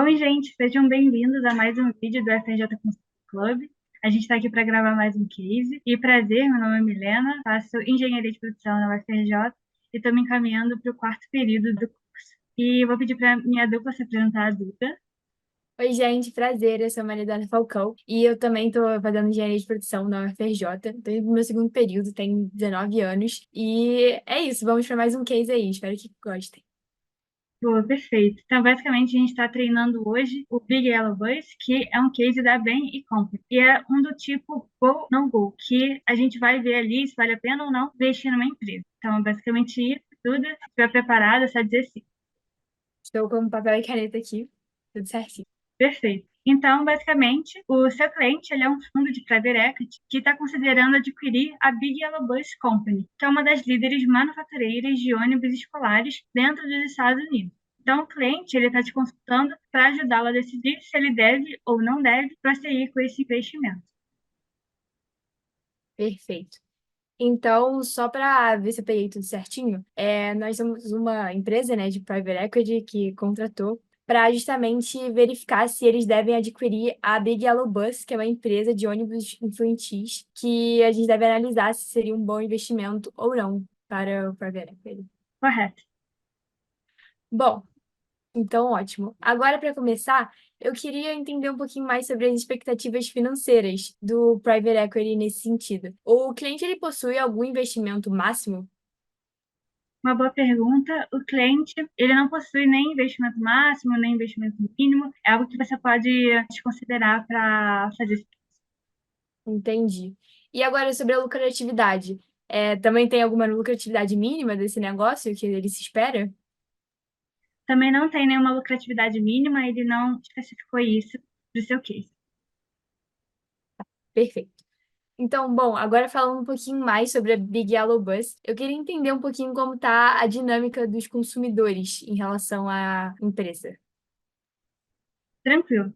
Oi, gente, sejam bem-vindos a mais um vídeo do FRJ Consulting Club. A gente está aqui para gravar mais um case. E prazer, meu nome é Milena, faço engenharia de produção na UFRJ e estou me encaminhando para o quarto período do curso. E eu vou pedir para minha dupla se apresentar, a Duda. Oi, gente, prazer. Eu sou a Maridana Falcão e eu também estou fazendo engenharia de produção na UFRJ. Estou no meu segundo período, tenho 19 anos. E é isso, vamos para mais um case aí. Espero que gostem. Boa, perfeito. Então, basicamente, a gente está treinando hoje o Big Yellow Bus, que é um case da Bain e Company. E é um do tipo Go, não Go, que a gente vai ver ali se vale a pena ou não investir numa empresa. Então, basicamente isso, tudo. Se estiver preparada, é só dizer sim. Estou com papel e caneta aqui, tudo certinho. Perfeito. Então, basicamente, o seu cliente ele é um fundo de private equity que está considerando adquirir a Big Yellow Bus Company, que é uma das líderes manufatureiras de ônibus escolares dentro dos Estados Unidos. Então, o cliente ele está te consultando para ajudá-lo a decidir se ele deve ou não deve prosseguir com esse investimento. Perfeito. Então, só para ver se eu peguei tudo certinho, nós somos uma empresa, né, de private equity que contratou para justamente verificar se eles devem adquirir a Big Yellow Bus, que é uma empresa de ônibus infantis, que a gente deve analisar se seria um bom investimento ou não para o private equity. Correto. Bom, então ótimo. Agora, para começar, eu queria entender um pouquinho mais sobre as expectativas financeiras do private equity nesse sentido. O cliente ele possui algum investimento máximo? Uma boa pergunta. O cliente ele não possui nem investimento máximo, nem investimento mínimo. É algo que você pode desconsiderar para fazer esse. Entendi. E agora sobre a lucratividade. Também tem alguma lucratividade mínima desse negócio que ele se espera? Também não tem nenhuma lucratividade mínima, ele não especificou isso para o seu case. Perfeito. Então, bom, agora falando um pouquinho mais sobre a Big Yellow Bus, eu queria entender um pouquinho como está a dinâmica dos consumidores em relação à empresa. Tranquilo.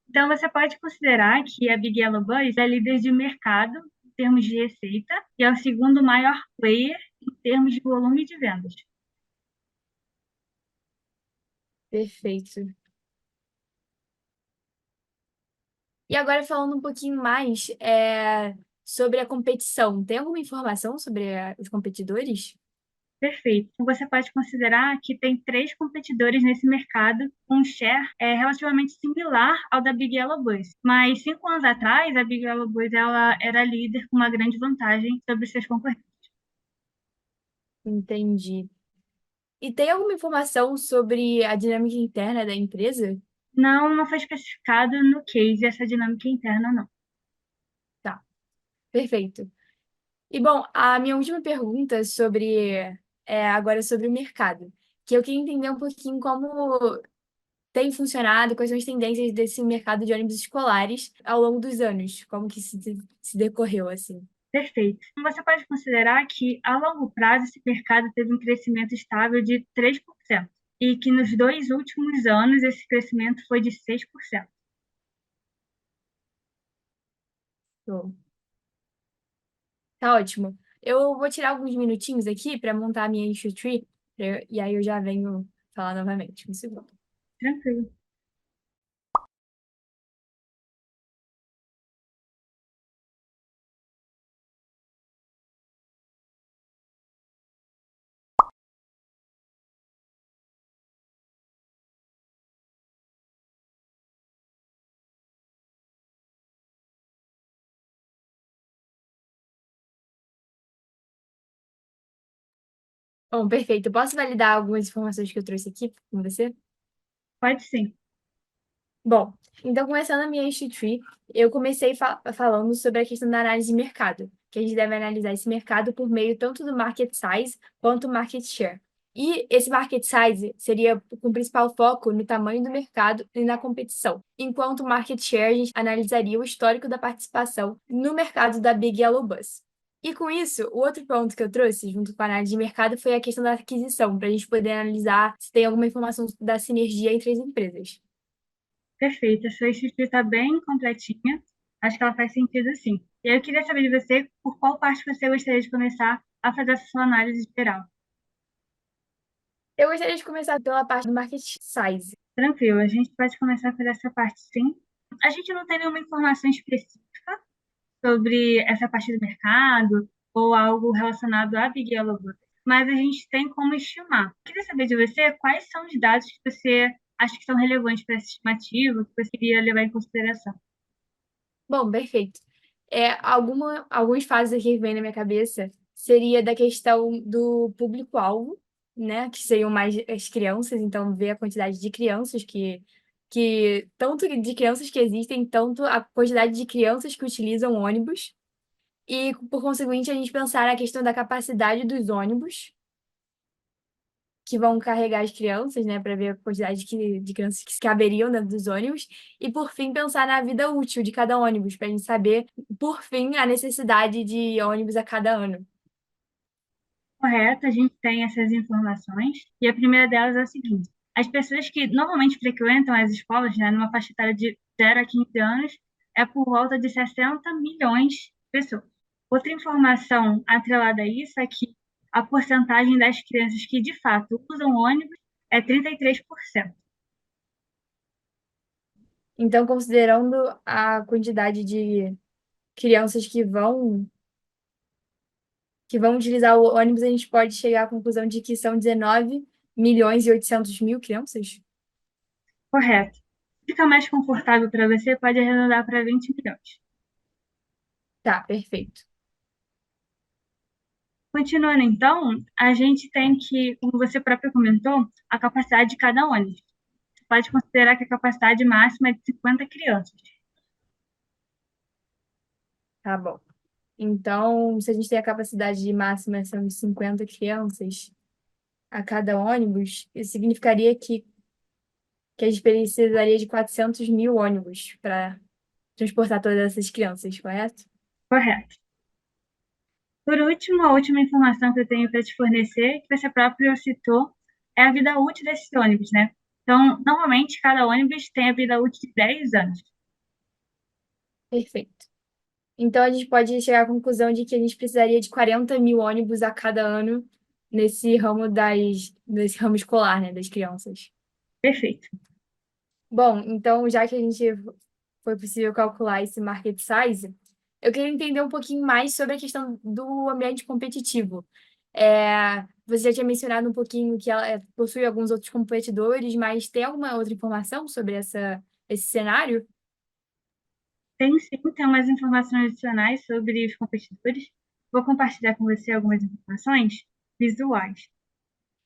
Então, você pode considerar que a Big Yellow Boys é líder de mercado em termos de receita e é o segundo maior player em termos de volume de vendas. Perfeito. E agora falando um pouquinho mais sobre a competição. Tem alguma informação sobre os competidores? Perfeito. Então, você pode considerar que tem três competidores nesse mercado com um share relativamente similar ao da Big Yellow Boys. Mas 5 anos atrás, a Big Yellow Boys ela era líder com uma grande vantagem sobre os seus concorrentes. Entendi. E tem alguma informação sobre a dinâmica interna da empresa? Não foi especificado no case essa dinâmica interna, não. Tá, perfeito. E bom, a minha última pergunta agora sobre o mercado, que eu queria entender um pouquinho como tem funcionado, quais são as tendências desse mercado de ônibus escolares ao longo dos anos, como que se decorreu assim. Perfeito. Então, você pode considerar que, a longo prazo, esse mercado teve um crescimento estável de 3% e que nos 2 últimos anos esse crescimento foi de 6%. Show. Tá ótimo. Eu vou tirar alguns minutinhos aqui para montar a minha issue tree, e aí eu já venho falar novamente. Um segundo. Tranquilo. Bom, perfeito. Eu posso validar algumas informações que eu trouxe aqui com você? Pode sim. Bom, então começando a minha issue tree, eu comecei falando sobre a questão da análise de mercado, que a gente deve analisar esse mercado por meio tanto do market size quanto do market share. E esse market size seria com principal foco no tamanho do mercado e na competição, enquanto o market share a gente analisaria o histórico da participação no mercado da Big Yellow Bus. E com isso, o outro ponto que eu trouxe, junto com a análise de mercado, foi a questão da aquisição, para a gente poder analisar se tem alguma informação da sinergia entre as empresas. Perfeito. A sua estrutura está bem completinha. Acho que ela faz sentido sim. E aí eu queria saber de você por qual parte você gostaria de começar a fazer essa sua análise geral. Eu gostaria de começar pela parte do market size. Tranquilo, a gente pode começar por essa parte, sim. A gente não tem nenhuma informação específica sobre essa parte do mercado ou algo relacionado à Big Yellow Bus, mas a gente tem como estimar. Queria saber de você quais são os dados que você acha que são relevantes para essa estimativa, que você queria levar em consideração. Bom, perfeito. Algumas fases aqui que vem na minha cabeça seria da questão do público-alvo, né? Que seriam mais as crianças, então ver a quantidade de crianças tanto de crianças que existem, tanto a quantidade de crianças que utilizam ônibus, e, por conseguinte, a gente pensar na questão da capacidade dos ônibus que vão carregar as crianças, né, para ver a quantidade de crianças que caberiam dentro dos ônibus, e por fim pensar na vida útil de cada ônibus, para a gente saber, por fim, a necessidade de ônibus a cada ano. Correto, a gente tem essas informações, e a primeira delas é a seguinte: as pessoas que normalmente frequentam as escolas, né, numa faixa etária de 0 a 15 anos, é por volta de 60 milhões de pessoas. Outra informação atrelada a isso é que a porcentagem das crianças que de fato usam ônibus é 33%. Então, considerando a quantidade de crianças que vão utilizar o ônibus, a gente pode chegar à conclusão de que são 19 milhões e 800 mil crianças? Correto. Fica mais confortável para você, pode arredondar para 20 milhões. Tá, perfeito. Continuando, então, a gente tem que, como você próprio comentou, a capacidade de cada ônibus. Você pode considerar que a capacidade máxima é de 50 crianças. Tá bom. Então, se a gente tem a capacidade de máxima são de 50 crianças a cada ônibus, isso significaria que a gente precisaria de 400 mil ônibus para transportar todas essas crianças, correto? Correto. Por último, a última informação que eu tenho para te fornecer, que você próprio citou, é a vida útil desses ônibus, né? Então, normalmente, cada ônibus tem a vida útil de 10 anos. Perfeito. Então, a gente pode chegar à conclusão de que a gente precisaria de 40 mil ônibus a cada ano nesse ramo escolar, né, das crianças. Perfeito. Bom, então, já que a gente foi possível calcular esse market size, eu queria entender um pouquinho mais sobre a questão do ambiente competitivo. Você já tinha mencionado um pouquinho que ela possui alguns outros competidores, mas tem alguma outra informação sobre esse cenário? Tem sim, tem umas informações adicionais sobre os competidores. Vou compartilhar com você algumas informações visuais.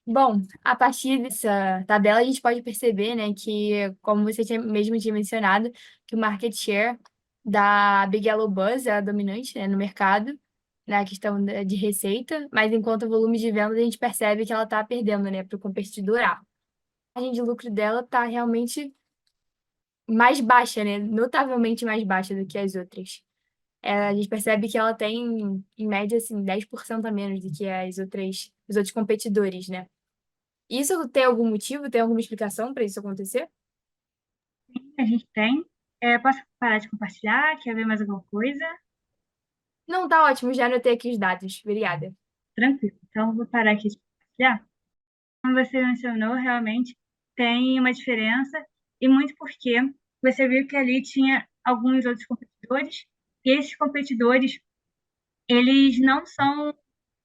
Bom, a partir dessa tabela a gente pode perceber, né, que, como você mesmo tinha mencionado, que o market share da Big Yellow Bus é a dominante, né, no mercado, na questão de receita, mas enquanto o volume de vendas a gente percebe que ela está perdendo, né, para o competidor A. A margem de lucro dela está realmente mais baixa, né, notavelmente mais baixa do que as outras. A gente percebe que ela tem, em média, assim, 10% a menos do que os outros competidores, né? Isso tem algum motivo, tem alguma explicação para isso acontecer? A gente tem. Posso parar de compartilhar? Quer ver mais alguma coisa? Não, tá ótimo, já anotei aqui os dados. Obrigada. Tranquilo. Então, vou parar aqui de compartilhar. Como você mencionou, realmente tem uma diferença, e muito porque você viu que ali tinha alguns outros competidores, e esses competidores, eles não são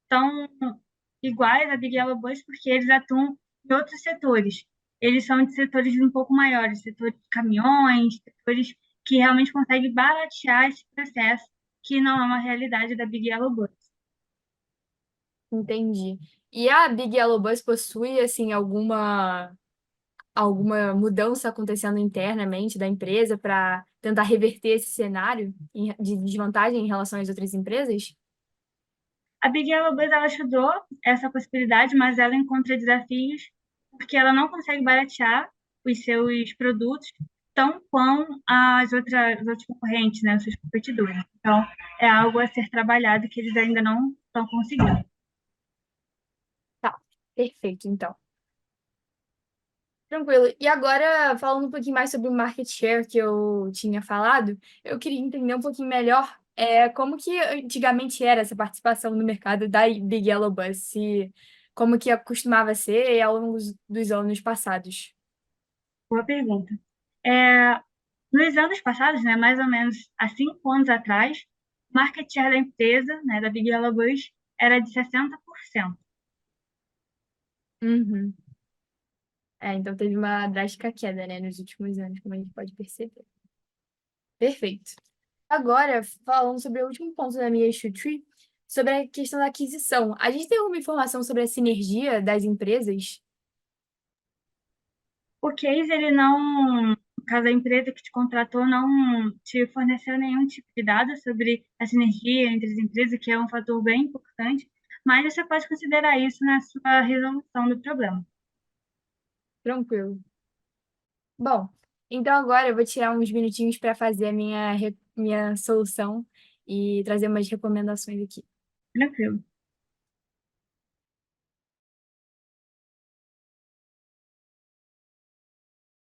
tão iguais à Big Yellow Bus porque eles atuam em outros setores. Eles são de setores um pouco maiores, setores de caminhões, setores que realmente conseguem baratear esse processo, que não é uma realidade da Big Yellow Bus. Entendi. E a Big Yellow Bus possui, assim, alguma mudança acontecendo internamente da empresa para tentar reverter esse cenário de desvantagem em relação às outras empresas? A Big Yellow Bus ela estudou essa possibilidade, mas ela encontra desafios porque ela não consegue baratear os seus produtos tão quão os outros concorrentes, né, os seus competidores. Então, é algo a ser trabalhado que eles ainda não estão conseguindo. Tá, perfeito, então. Tranquilo. E agora, falando um pouquinho mais sobre o market share que eu tinha falado, eu queria entender um pouquinho melhor como que antigamente era essa participação no mercado da Big Yellow Bus. como que costumava ser ao longo dos anos passados? Boa pergunta. É, nos anos passados, né, mais ou menos há 5 anos atrás, o market share da empresa, né, da Big Yellow Bus, era de 60%. Uhum. Então teve uma drástica queda, né, nos últimos anos, como a gente pode perceber. Perfeito. Agora, falando sobre o último ponto da minha issue tree, sobre a questão da aquisição. A gente tem alguma informação sobre a sinergia das empresas? O case, ele não, no caso, a empresa que te contratou não te forneceu nenhum tipo de dado sobre a sinergia entre as empresas, que é um fator bem importante, mas você pode considerar isso na sua resolução do problema. Tranquilo. Bom, então agora eu vou tirar uns minutinhos para fazer a minha solução e trazer umas recomendações aqui. Tranquilo.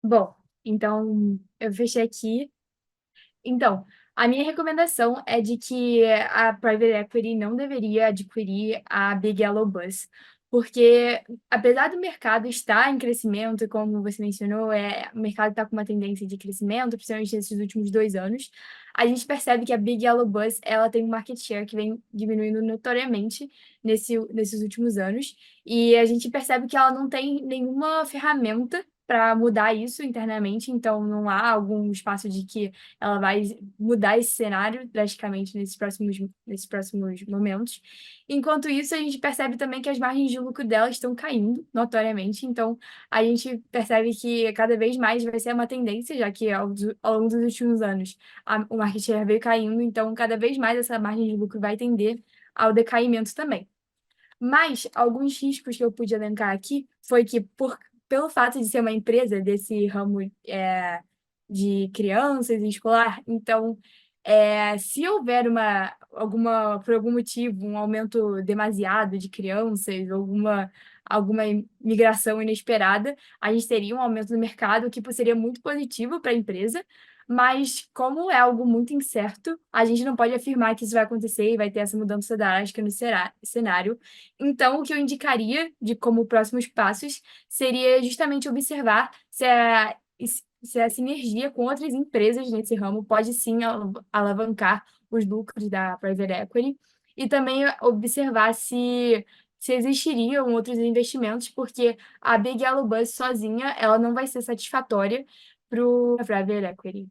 Bom, então eu fechei aqui. Então, a minha recomendação é de que a private equity não deveria adquirir a Big Yellow Bus, porque apesar do mercado estar em crescimento, como você mencionou, o mercado está com uma tendência de crescimento, principalmente nesses últimos 2 anos, a gente percebe que a Big Yellow Bus ela tem um market share que vem diminuindo notoriamente nesses últimos anos, e a gente percebe que ela não tem nenhuma ferramenta para mudar isso internamente, então não há algum espaço de que ela vai mudar esse cenário drasticamente nesses próximos momentos. Enquanto isso, a gente percebe também que as margens de lucro dela estão caindo notoriamente, então a gente percebe que cada vez mais vai ser uma tendência, já que ao longo dos últimos anos o market share veio caindo, então cada vez mais essa margem de lucro vai tender ao decaimento também. Mas alguns riscos que eu pude elencar aqui foi que, pelo fato de ser uma empresa desse ramo de crianças e escolar, então, se houver por algum motivo, um aumento demasiado de crianças, alguma migração inesperada, a gente teria um aumento no mercado que seria muito positivo para a empresa, mas como é algo muito incerto, a gente não pode afirmar que isso vai acontecer e vai ter essa mudança drástica no cenário. Então, o que eu indicaria de como próximos passos seria justamente observar se a sinergia com outras empresas nesse ramo pode sim alavancar os lucros da private equity e também observar se existiriam outros investimentos, porque a Big Yellow Bus sozinha ela não vai ser satisfatória para o private equity.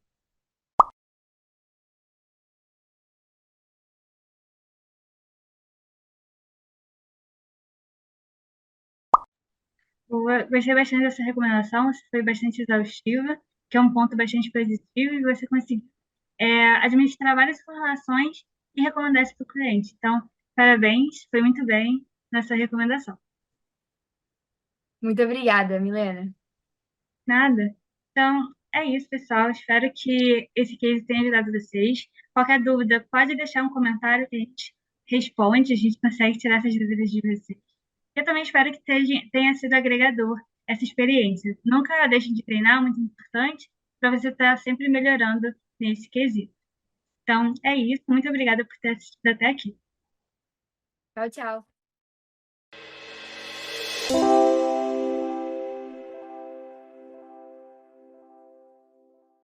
Eu gostei bastante dessa recomendação, você foi bastante exaustiva, que é um ponto bastante positivo, e você conseguiu administrar várias informações e recomendar isso para o cliente. Então, parabéns, foi muito bem nessa recomendação. Muito obrigada, Milena. Nada. Então, é isso, pessoal. Espero que esse case tenha ajudado vocês. Qualquer dúvida, pode deixar um comentário que a gente responde, a gente consegue tirar essas dúvidas de vocês. Eu também espero que tenha sido agregador essa experiência. Nunca deixe de treinar, muito importante, para você estar sempre melhorando nesse quesito. Então, é isso. Muito obrigada por ter assistido até aqui. Tchau, tchau.